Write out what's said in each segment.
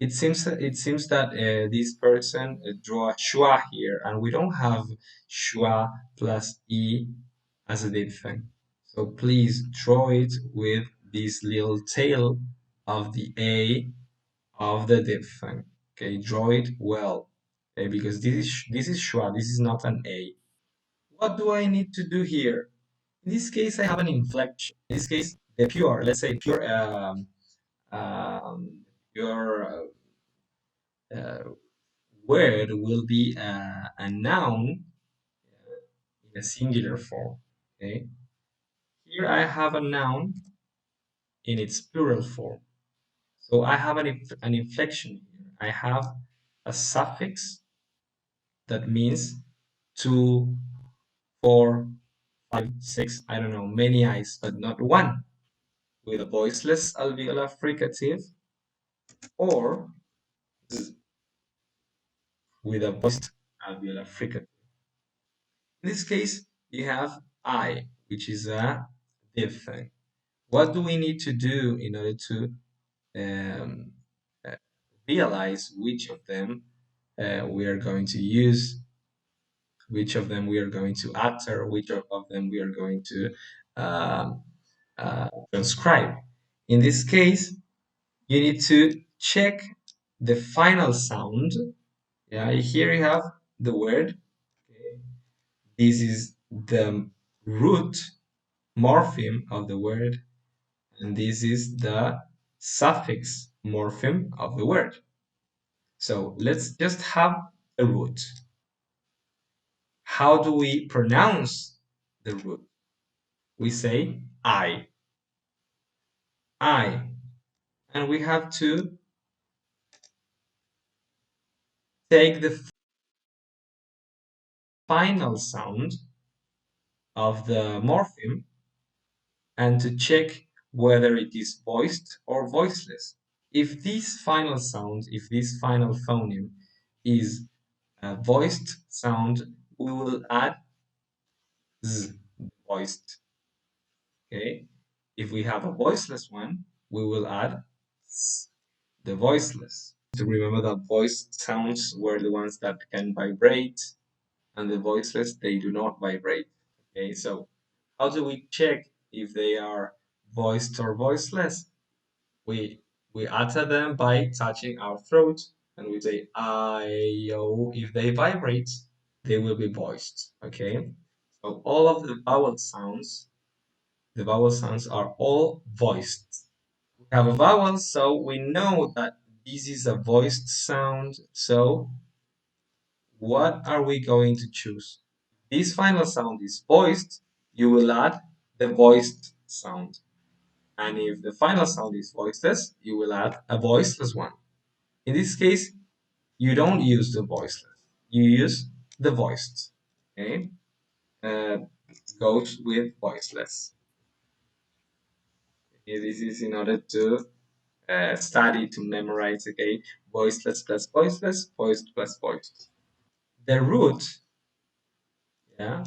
it seems that this person draw a schwa here, and we don't have schwa plus e as a diphthong. So please draw it with this little tail of the a of the diphthong. Okay, draw it well. Okay, because this is schwa. This is not an a. What do I need to do here? In this case, I have an inflection. In this case, the pure, let's say pure, um, pure word will be a noun in a singular form. Okay, here I have a noun in its plural form. So I have an inflection here. I have a suffix that means 2, 4, 5, 6, I don't know, many eyes, but not one, with a voiceless alveolar fricative, or with a voiced alveolar fricative. In this case, you have I, which is a diphthong. What do we need to do in order to um, uh, realize which of them we are going to use, which of them we are going to utter, which of them we are going to um, transcribe? In this case, you need to check the final sound. Yeah, here you have the word. Okay. This is the root morpheme of the word, and this is the suffix morpheme of the word. So let's just have a root. How do we pronounce the root? We say I, and we have to take the final sound of the morpheme and to check whether it is voiced or voiceless. If this final sound, if this final phoneme is a voiced sound, we will add z, voiced. Okay. If we have a voiceless one, we will add s, the voiceless. To remember that voiced sounds were the ones that can vibrate, and the voiceless, they do not vibrate. Okay, so how do we check if they are voiced or voiceless? We we utter them by touching our throat, and we say I, O. If they vibrate, they will be voiced. Okay, so all of the vowel sounds are all voiced. We have a vowel, so we know that this is a voiced sound. So what are we going to choose? This final sound is voiced, you will add the voiced sound. And if the final sound is voiceless, you will add a voiceless one. In this case, you don't use the voiceless, you use the voiced. Okay, uh, goes with voiceless. Okay, this is in order to study, to memorize. Okay, voiceless plus voiceless, voiced plus voiced. The root, yeah,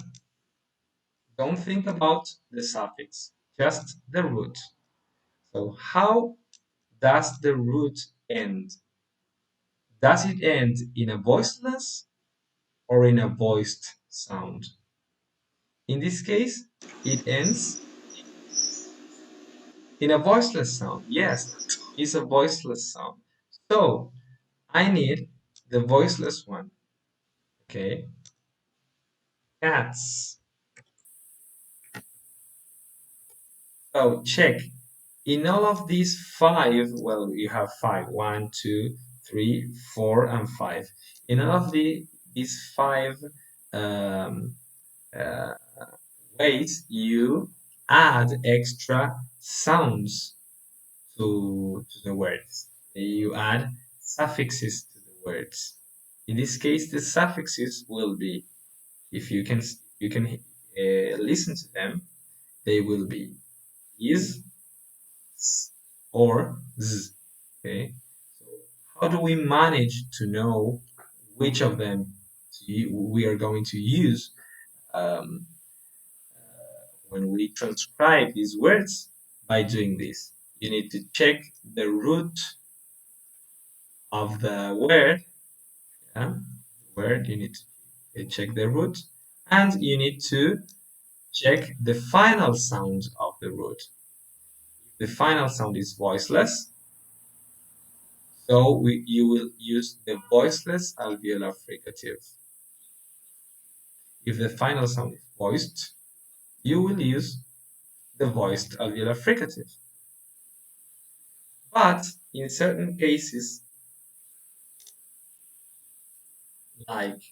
don't think about the suffix, just the root. So how does the root end? Does it end in a voiceless or in a voiced sound? In this case, it ends in a voiceless sound. Yes, it's a voiceless sound. So I need the voiceless one. Okay, cats. So check. In all of these five, well, you have five. 1, 2, 3, 4, and 5. In all of these five um, uh, ways, you add extra sounds to the words. You add suffixes to the words. In this case, the suffixes will be, if you can listen to them, they will be is, s, or z. Okay. So how do we manage to know which of them we are going to use um, when we transcribe these words? By doing this, you need to check the root of the word, yeah, word, you need to check the root, and you need to check the final sound of the root. If the final sound is voiceless, so you will use the voiceless alveolar fricative. If the final sound is voiced, you will use the voiced alveolar fricative. But in certain cases, like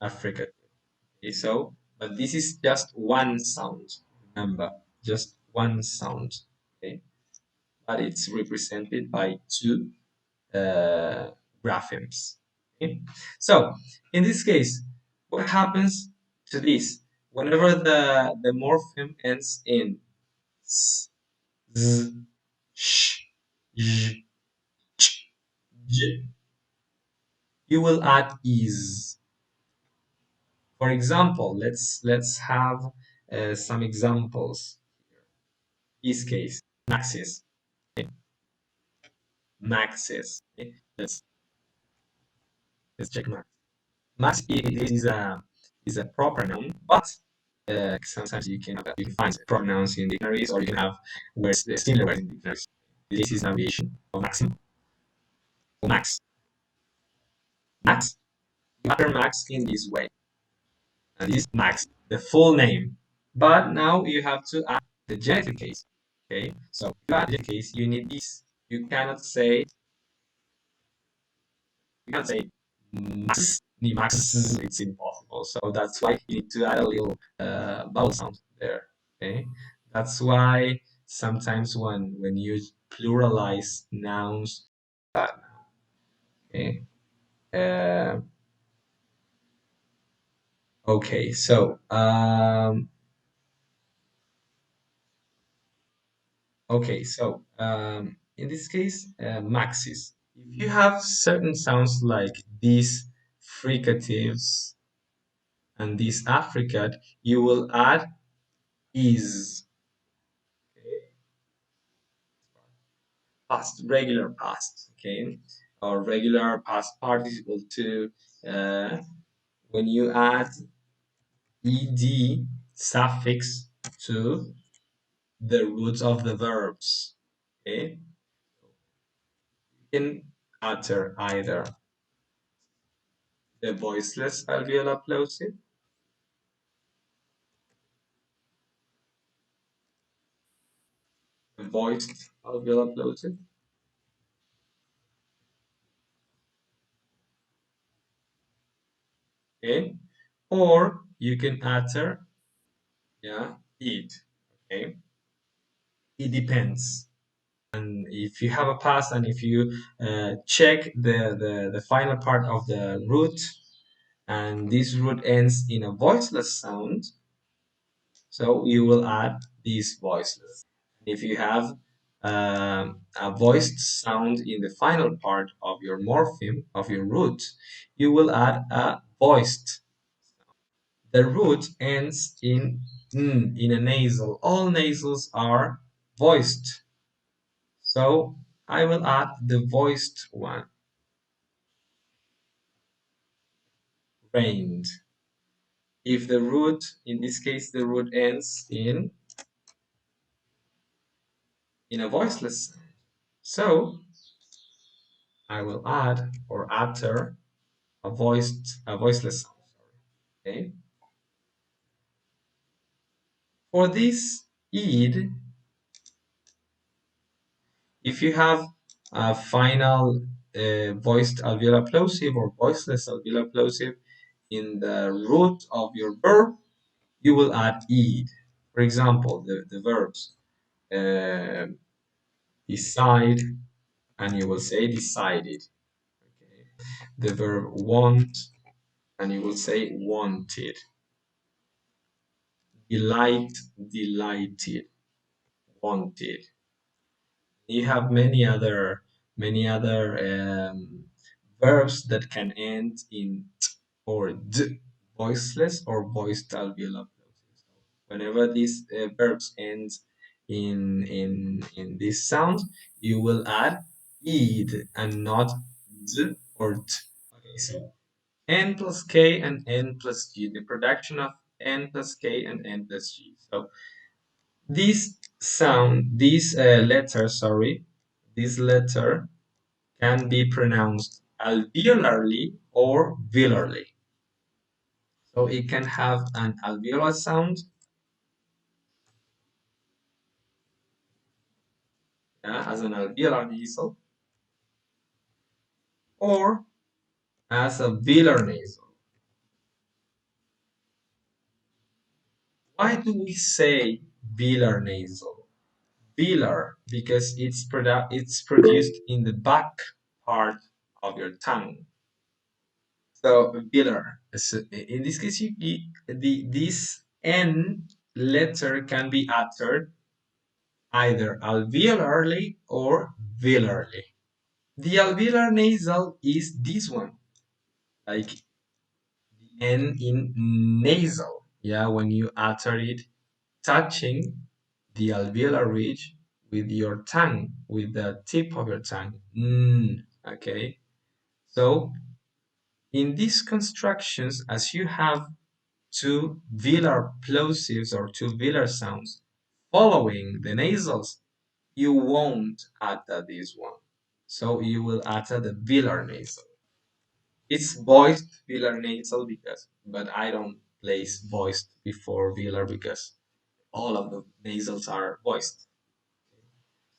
Africa, okay, so, but this is just one sound, remember, just one sound, okay? But it's represented by two uh, graphemes. Okay? So, in this case, what happens to this? Whenever the morpheme ends in s, z, sh, j, ch, j, you will add is. For example, let's have some examples. This case, maxis, okay? Maxis. Okay? Let's check max. Max is a proper noun, but sometimes you can find pronouns in dictionaries, or you can have words similar words in dictionaries. This is an abbreviation of maximum. So max, max. You utter max in this way, and this is max, the full name. But now you have to add the genitive case. Okay, so to add the case, you need this. You cannot say you can't say max, ni max. It's impossible. So that's why you need to add a little vowel sound there. Okay, that's why sometimes when you pluralize nouns, okay. Uh, okay, so in this case, maxis. If you have certain sounds like these fricatives and this affricate, you will add is. Okay? Past, regular past, okay, or regular past participle too. Uh, when you add ed suffix to the roots of the verbs, okay, you can utter either the voiceless alveolar plosive, the voiced alveolar plosive, okay, or you can utter, yeah, it, okay. It depends. And if you have a pass, and if you check the final part of the root, and this root ends in a voiceless sound, so you will add this voiceless. If you have a voiced sound in the final part of your morpheme, of your root, you will add a voiced. The root ends in n, in a nasal. All nasals are voiced. So I will add the voiced one, rained. If the root, in this case, the root ends in a voiceless sound. So I will add or utter a voiceless sound. Okay. For this id, if you have a final voiced alveolar plosive or voiceless alveolar plosive in the root of your verb, you will add id. For example, the verbs decide, and you will say decided. Okay. The verb want, and you will say wanted. Delight, delighted, wanted. You have many other verbs that can end in t or d, voiceless or voiced alveolar plosive. So whenever these verbs end in this sound, you will add id and not d or t. Okay, so n plus k and n plus g, the production of n plus k and n plus g. So this letter can be pronounced alveolarly or velarly. So it can have an alveolar sound, as an alveolar nasal, or as a velar nasal. Why do we say velar nasal? Velar because it's produced in the back part of your tongue. So velar. So in this case, this N letter can be uttered either alveolarly or velarly. The alveolar nasal is this one, like the N in nasal. Yeah, when you utter it, touching the alveolar ridge with your tongue, with the tip of your tongue. Okay. So in these constructions, as you have two velar plosives or two velar sounds following the nasals, you won't utter this one. So you will utter the velar nasal. It's voiced velar nasal because, but I don't place voiced before velar because all of the nasals are voiced.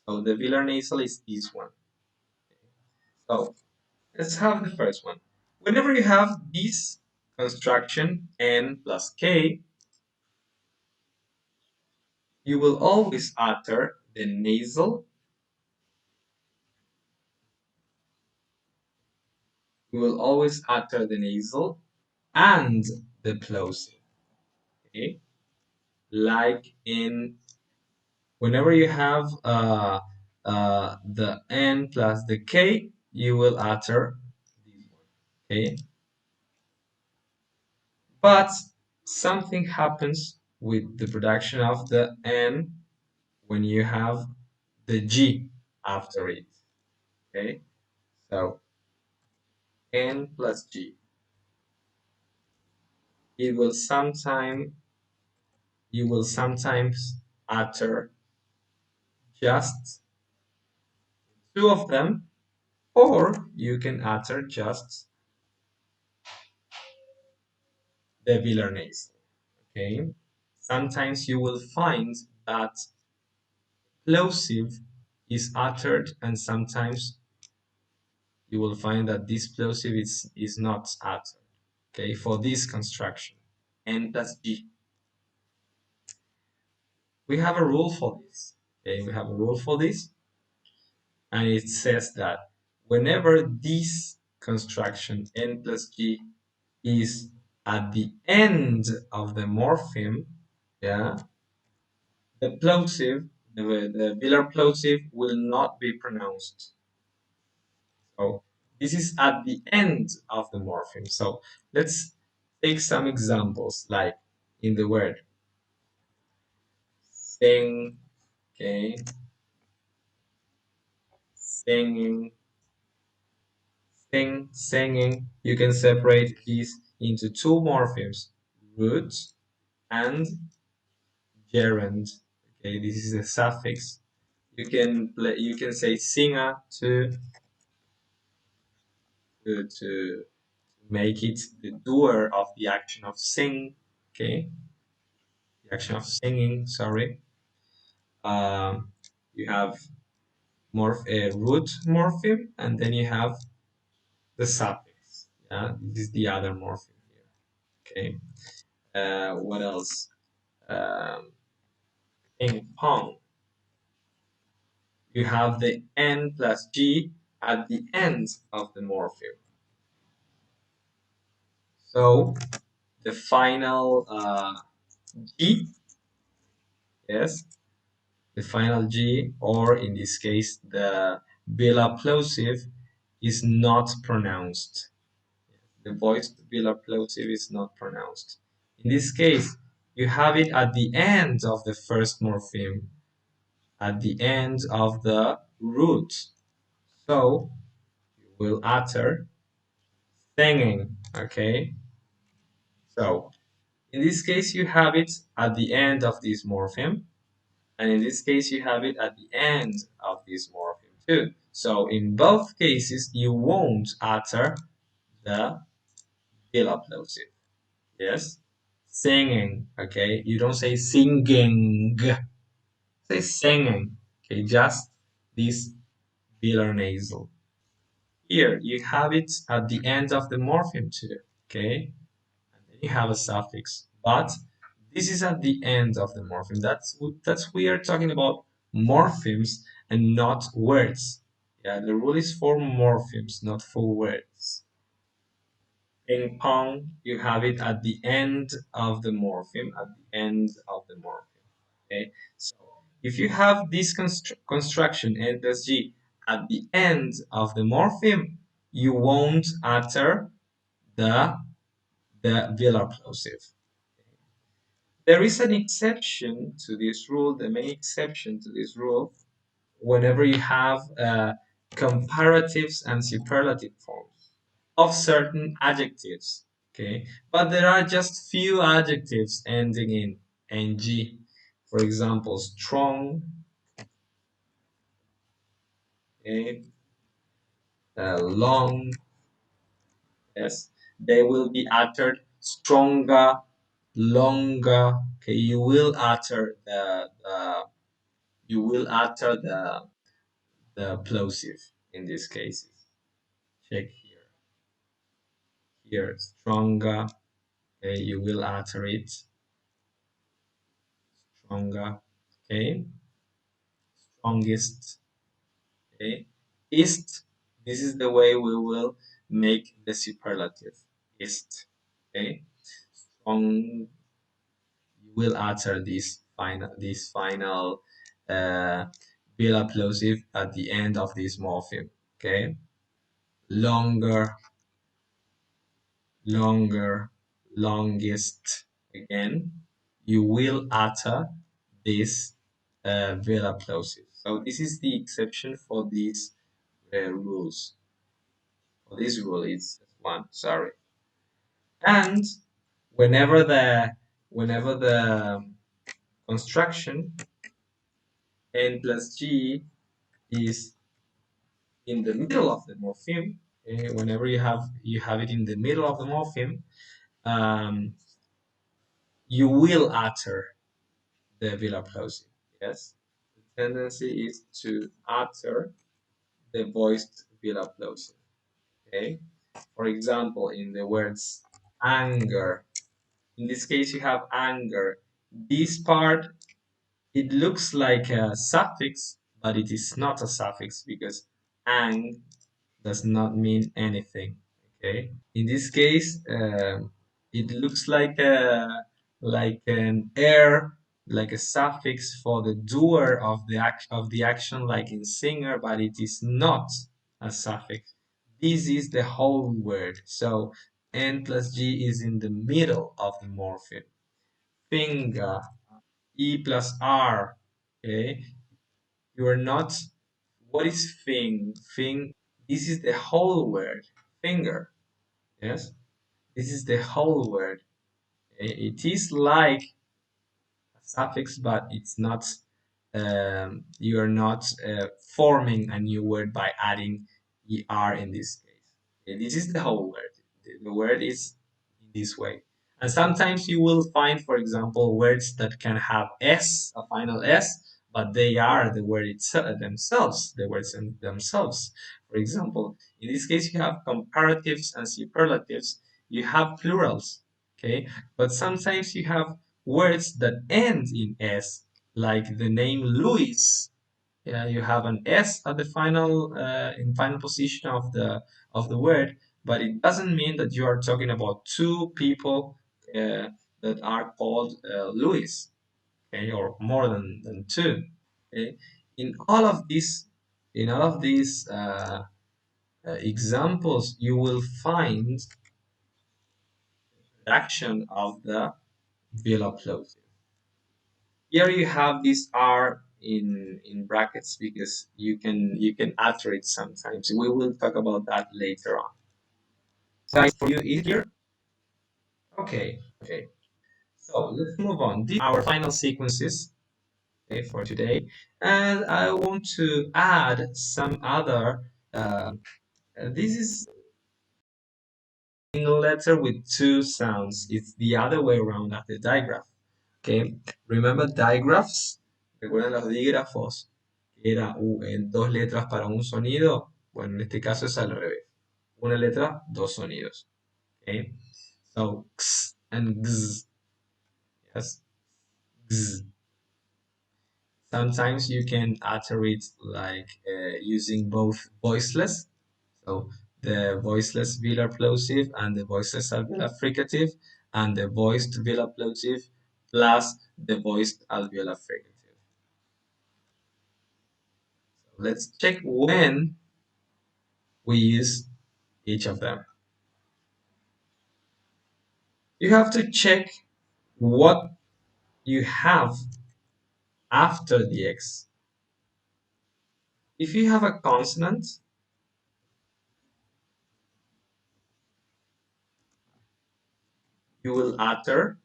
So the velar nasal is this one. So let's have the first one. Whenever you have this construction n plus k, you will always utter the nasal. You will always utter the nasal and the plosive. Okay, like in whenever you have the n plus the k, you will utter this one. Okay, but something happens with the production of the n when you have the g after it. Okay, so n plus g. It will sometime you will sometimes utter just two of them, or you can utter just the velar nasal. Okay, sometimes you will find that plosive is uttered, and sometimes you will find that this plosive is not uttered. Okay, for this construction, n plus g. We have a rule for this. Okay, we have a rule for this, and it says that whenever this construction n plus g is at the end of the morpheme, yeah, the plosive, the velar plosive will not be pronounced. So this is at the end of the morpheme. So let's take some examples, like in the word sing, okay, singing, singing. You can separate these into two morphemes, root and gerund. Okay, this is a suffix. You can say singer to make it the doer of the action of sing. Okay, the action of singing. Sorry. Um, you have root morpheme, and then you have the suffix. Yeah, this is the other morpheme here. Okay. What else? Um, ping pong. You have the n plus g at the end of the morpheme. So the final g, yes, the final g, or in this case, the velar plosive is not pronounced. The voiced velar plosive is not pronounced. In this case, you have it at the end of the first morpheme, at the end of the root. So you will utter singing, okay? So in this case, you have it at the end of this morpheme, and in this case, you have it at the end of this morpheme too. So in both cases, you won't utter the bill plosive. Yes? Singing, okay? You don't say singing, say singing, okay? Just this bilar nasal. Here, you have it at the end of the morpheme too, okay? And then you have a suffix, but this is at the end of the morpheme. That's we are talking about morphemes and not words. Yeah, the rule is for morphemes, not for words. In pong, you have it at the end of the morpheme, at the end of the morpheme. Okay, so if you have this construction n plus g at the end of the morpheme, you won't utter the velar plosive. There is an exception to this rule, the main exception to this rule, whenever you have comparatives and superlative forms of certain adjectives. Okay, but there are just few adjectives ending in ng. For example, strong, okay, long, yes, they will be uttered stronger, longer. Okay, you will utter the plosive in these cases. Check here, stronger. Okay, you will utter it stronger. Okay, strongest. Okay, ist. This is the way we will make the superlative. Ist. Okay, strong. You will utter this final bill plosive at the end of this morpheme. Okay, longer, longer, longest. Again, you will utter this bill plosive. So this is the exception for these rules. For this rule, it's one. Sorry. And whenever the construction n plus g is in the middle of the morpheme, whenever you have it in the middle of the morpheme, um, you will utter the velar plosive. Yes, the tendency is to utter the voiced velar plosive. Okay, for example, in the words anger. In this case, you have anger. This part, it looks like a suffix, but it is not a suffix because ang does not mean anything. Okay. In this case, it looks like an air, like a suffix for the doer of the action, like in singer, but it is not a suffix. This is the whole word. So n plus g is in the middle of the morpheme. Finger, e plus r. Okay, you are not. What is thing? Thing. This is the whole word. Finger. Yes, this is the whole word. It is like a suffix, but it's not. You are not forming a new word by adding er in this case. This is the whole word. The word is in this way. And sometimes you will find, for example, words that can have s, a final s, but they are the word itself themselves, the words themselves. For example, in this case, you have comparatives and superlatives. You have plurals, okay? But sometimes you have words that end in s, like the name Louis. Yeah, you have an s at the final position of the word, but it doesn't mean that you are talking about two people that are called Louis, okay, or more than two. Okay? In all of these, in all of these examples, you will find the of the bill of closing. Here you have this R in brackets because you can alter it sometimes. We will talk about that later on. Guys, for you easier? Okay, okay. So let's move on. These are our final sequences, okay, for today, and I want to add some other. This is single letter with two sounds. It's the other way around at the digraph. Okay, remember digraphs? ¿Recuerdan los dígrafos? Era en dos letras para un sonido. Bueno, en este caso es al revés. Una letra, dos sonidos. Okay, so x and gz. Yes, gz. Sometimes you can utter it like using both voiceless. So the voiceless velar plosive and the voiceless alveolar fricative and the voiced velar plosive plus the voiced alveolar fricative. So let's check when we use each of them. You have to check what you have after the X. If you have a consonant, you will utter,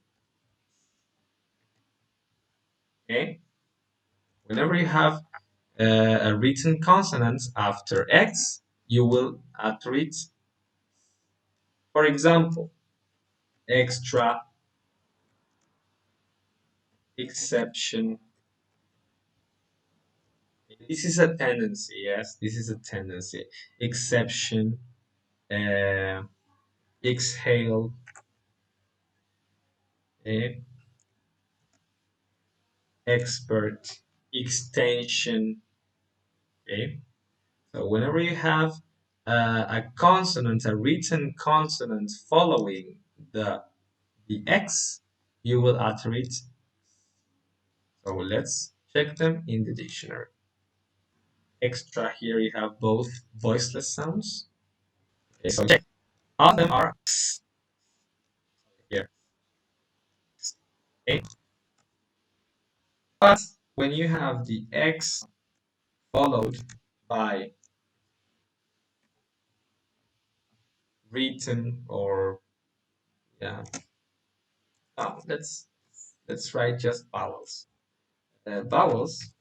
okay? Whenever you have a written consonant after X, you will utter it. For example, extra, exception. This is a tendency, yes, this is a tendency. Exception, uh, exhale, eh, expert, extension, okay? So whenever you have a consonant, a written consonant following the X, you will utter it. So let's check them in the dictionary. Extra, here you have both voiceless sounds. Okay, so check. All of them are X here. Okay? But when you have the X followed by written or yeah, let's write just vowels. Vowels.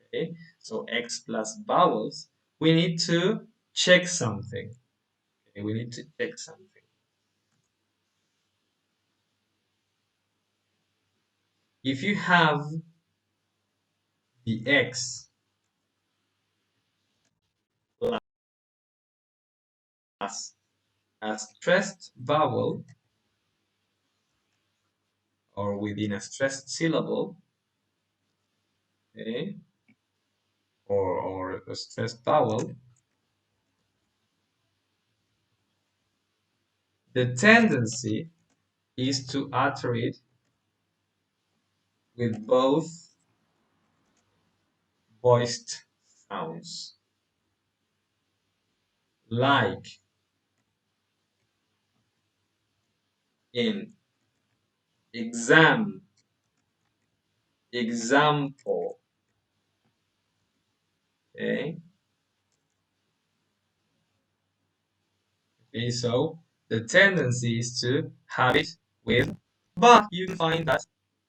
Okay, so X plus vowels. We need to check something. Okay, we need to check something. If you have the X plus a stressed vowel or within a stressed syllable, okay, or a stressed vowel, the tendency is to utter it with both voiced sounds, like in exam, example, okay? Okay, so the tendency is to have it with, but you can find that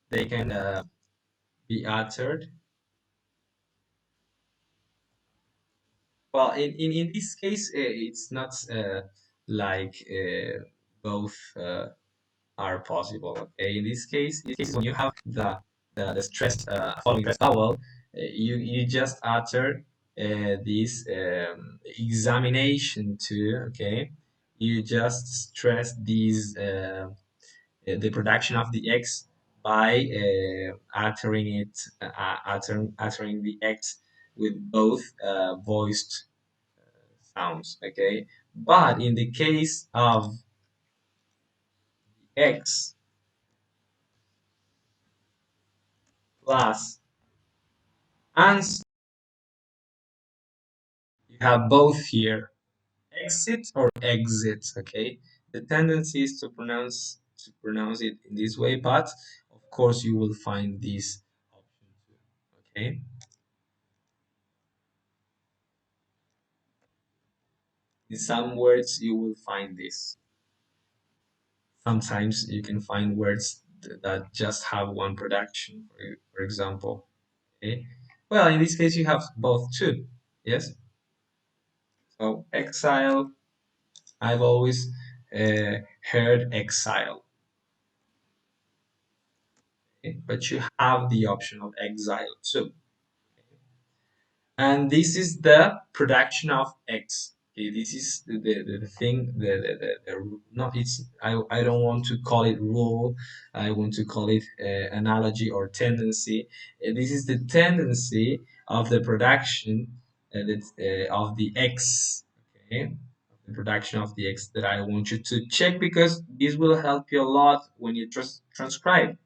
they can be uttered. Well, in this case, it's not like both are possible. Okay, in this case, when you have the stressed following stressed vowel, you just utter this examination too. Okay, you just stress these the production of the X by uttering it uttering the X with both voiced sounds. Okay, but in the case of X plus ans, you have both here, exit or exit. Okay, the tendency is to pronounce it in this way, but of course you will find this option too. Okay. In some words, you will find this. Sometimes you can find words that just have one production, for example. Okay. Well, in this case, you have both too. Yes. So exile, I've always heard exile, okay? But you have the option of exile too. And this is the production of X. Okay, this is the thing, not it's I don't want to call it rule, I want to call it analogy or tendency. This is the tendency of the production of the X, okay, the production of the X that I want you to check because this will help you a lot when you transcribe.